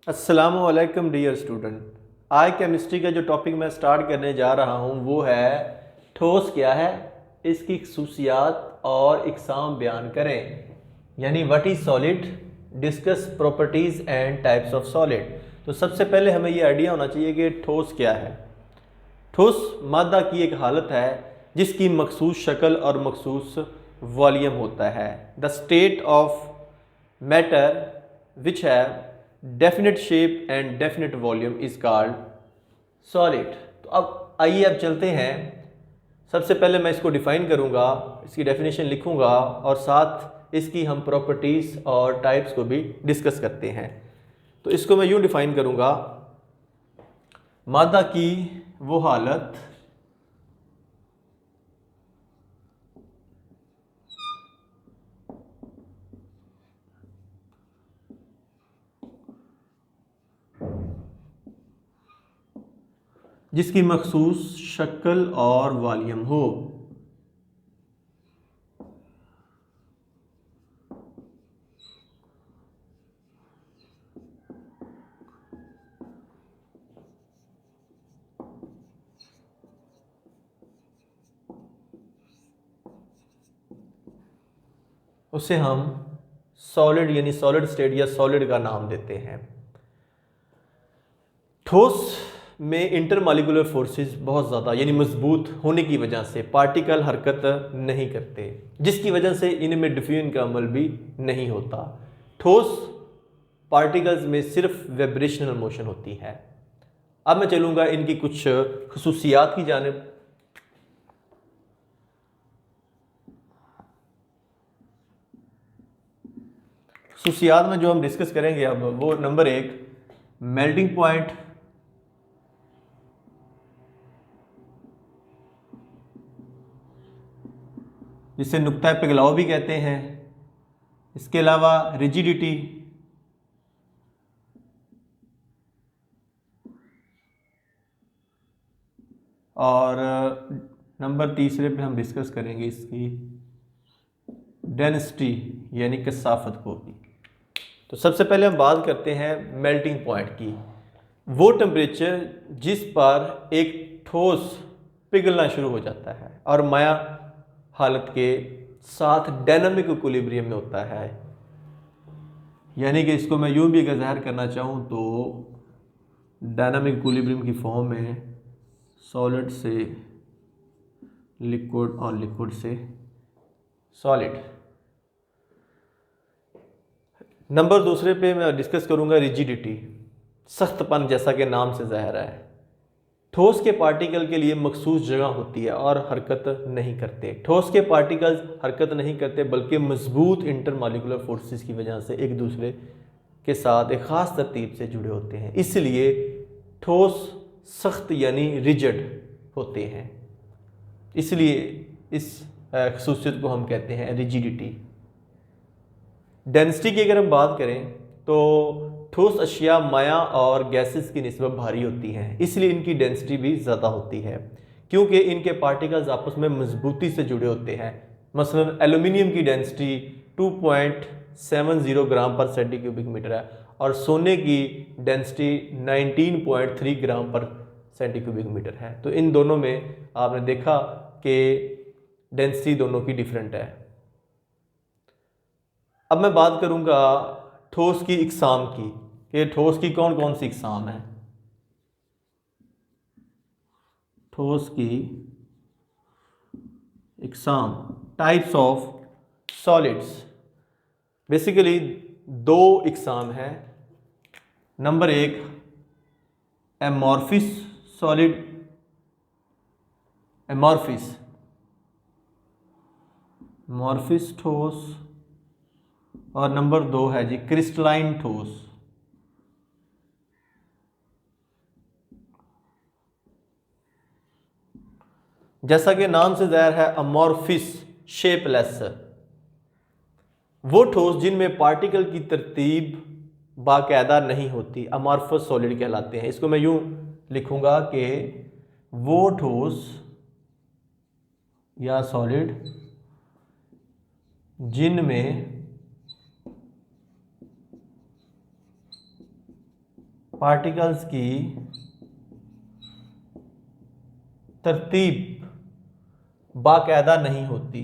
अस्सलामुअलैकुम dear student. आज chemistry का जो टॉपिक मैं स्टार्ट करने जा रहा हूँ वो है ठोस क्या है, इसकी खसूसियात और इकसाम बयान करें। यानी what is solid, discuss properties and types of solid. तो सबसे पहले हमें ये आइडिया होना चाहिए कि ठोस क्या है। ठोस मादा की एक हालत है जिसकी मखसूस शक्ल और मखसूस वॉल्यूम होता है। The state of matter which है definite shape and definite volume is called solid. तो अब आइए अब चलते हैं। सबसे पहले मैं इसको डिफाइन करूंगा, इसकी डेफिनेशन लिखूंगा और साथ इसकी हम प्रॉपर्टीज़ और टाइप्स को भी डिस्कस करते हैं। तो इसको मैं यूँ डिफाइन करूंगा, मादा की वो हालत जिसकी मखसूस शक्ल और वॉल्यूम हो। उसे हम सॉलिड यानी सॉलिड स्टेट या सॉलिड का नाम देते हैं। ठोस में इंटरमॉलिक्यूलर फोर्सेस बहुत ज़्यादा यानी मजबूत होने की वजह से पार्टिकल हरकत नहीं करते, जिसकी वजह से इनमें डिफ्यूजन का अमल भी नहीं होता। ठोस पार्टिकल्स में सिर्फ वाइब्रेशनल मोशन होती है। अब मैं चलूँगा इनकी कुछ खसूसियात की जानिब। खसूसियात में जो हम डिस्कस करेंगे अब वो नंबर 1, मेल्टिंग पॉइंट। जिसे नुक्ता पिघलाव भी कहते हैं। इसके अलावा रिजिडिटी, और नंबर तीसरे पे हम डिस्कस करेंगे इसकी डेंसिटी यानी कसाफत को भी। तो सबसे पहले हम बात करते हैं मेल्टिंग पॉइंट की। वो टेम्परेचर जिस पर एक ठोस पिघलना शुरू हो जाता है और माया हालत के साथ डायनामिक इक्विलिब्रियम में होता है। यानी कि इसको मैं यूं भी अगर ज़ाहिर करना चाहूँ तो डायनामिक इक्विलिब्रियम की फॉर्म में सॉलिड से लिक्विड और लिक्विड से सॉलिड। नंबर दूसरे पे मैं डिस्कस करूंगा रिजिडिटी, सख्तपन, जैसा कि नाम से ज़ाहिर है। ठोस के पार्टिकल के लिए मखसूस जगह होती है और हरकत नहीं करते। ठोस के पार्टिकल्स हरकत नहीं करते बल्कि मजबूत इंटरमॉलिक्यूलर फोर्सेस की वजह से एक दूसरे के साथ एक ख़ास तरतीब से जुड़े होते हैं, इसलिए ठोस सख्त यानी रिजिड होते हैं। इसलिए इस खसूसियत को हम कहते हैं रिजिडिटी। डेंसिटी की अगर हम बात करें तो ठोस अशिया माया और गैसेस की निस्बत भारी होती हैं, इसलिए इनकी डेंसिटी भी ज़्यादा होती है क्योंकि इनके पार्टिकल्स आपस में मजबूती से जुड़े होते हैं। मसलन एल्यूमिनियम की डेंसिटी 2.70 ग्राम पर सेंटी क्यूबिक मीटर है और सोने की डेंसिटी 19.3 ग्राम पर सेंटी क्यूबिक मीटर है। तो इन दोनों में आपने देखा कि डेंसिटी दोनों की डिफरेंट है। अब मैं बात करूंगा ठोस की इकसाम की, कि ठोस की कौन कौन सी इकसाम है। ठोस की इकसाम, टाइप्स ऑफ सॉलिड्स, बेसिकली दो इकसाम है। नंबर 1 एमॉर्फिस सॉलिड, एमॉर्फिस मॉर्फिस ठोस, और नंबर 2 है जी क्रिस्टलाइन ठोस। जैसा कि नाम से ज़ाहिर है अमॉर्फिस, शेपलेस, वो ठोस जिनमें पार्टिकल की तरतीब बाकायदा नहीं होती अमॉर्फस सॉलिड कहलाते हैं। इसको मैं यूं लिखूंगा कि वो ठोस या सॉलिड जिनमें पार्टिकल्स की तरतीब बाकायदा नहीं होती।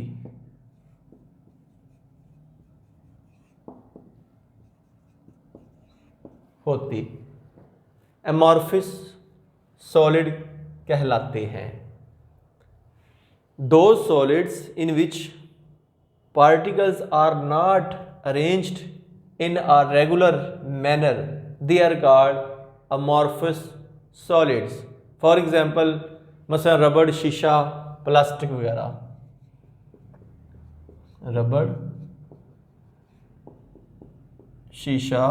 एमॉर्फिस सॉलिड कहलाते हैं। Those solids in which particles are not arranged in a regular manner, they are called amorphous solids. For example, मसलन रबड़, शीशा, प्लास्टिक वगैरह। रबड़, शीशा,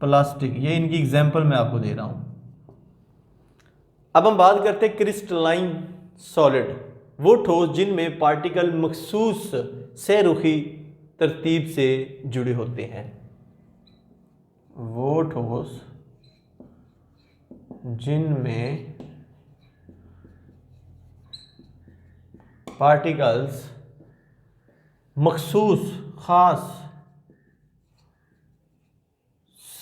प्लास्टिक, ये इनकी एग्जाम्पल मैं आपको दे रहा हूं। अब हम बात करते हैं क्रिस्टलाइन सॉलिड, वो ठोस जिनमें पार्टिकल मखसूस सहरुखी तरतीब से जुड़े होते हैं। वो ठोस जिनमें पार्टिकल्स मखसूस खास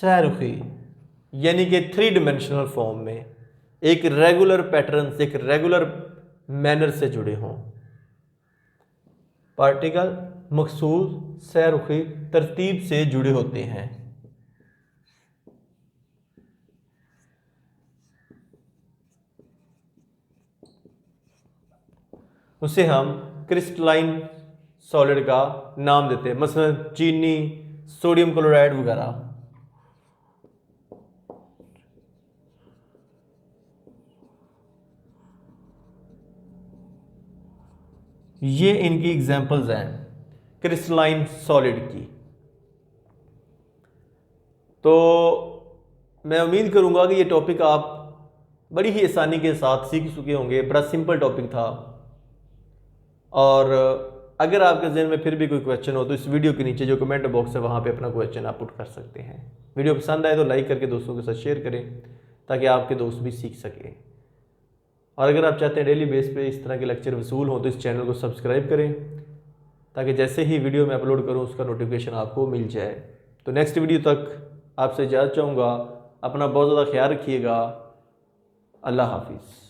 सहरुखी यानी कि 3 डायमेंशनल फॉर्म में एक रेगुलर पैटर्न से, एक रेगुलर मैनर से जुड़े हों। पार्टिकल मखसूस सहरुखी तरतीब से जुड़े होते हैं। उसे हम क्रिस्टलाइन सॉलिड का नाम देते हैं, मसलन चीनी, सोडियम क्लोराइड वगैरह। ये इनकी एग्जाम्पल्स हैं क्रिस्टलाइन सॉलिड की। तो मैं उम्मीद करूंगा कि ये टॉपिक आप बड़ी ही आसानी के साथ सीख चुके होंगे। बड़ा सिंपल टॉपिक था। और अगर आपके जहन में फिर भी कोई क्वेश्चन हो तो इस वीडियो के नीचे जो कमेंट बॉक्स है वहाँ पे अपना क्वेश्चन आप पुट कर सकते हैं। वीडियो पसंद आए तो लाइक करके दोस्तों के साथ शेयर करें ताकि आपके दोस्त भी सीख सकें। और अगर आप चाहते हैं डेली बेस पे इस तरह के लेक्चर वसूल हों तो इस चैनल को सब्सक्राइब करें ताकि जैसे ही वीडियो मैं अपलोड करूं उसका नोटिफिकेशन आपको मिल जाए। तो नेक्स्ट वीडियो तक आपसे इजाज़त चाहूँगा। अपना बहुत ज़्यादा ख्याल रखिएगा। अल्लाह हाफिज़।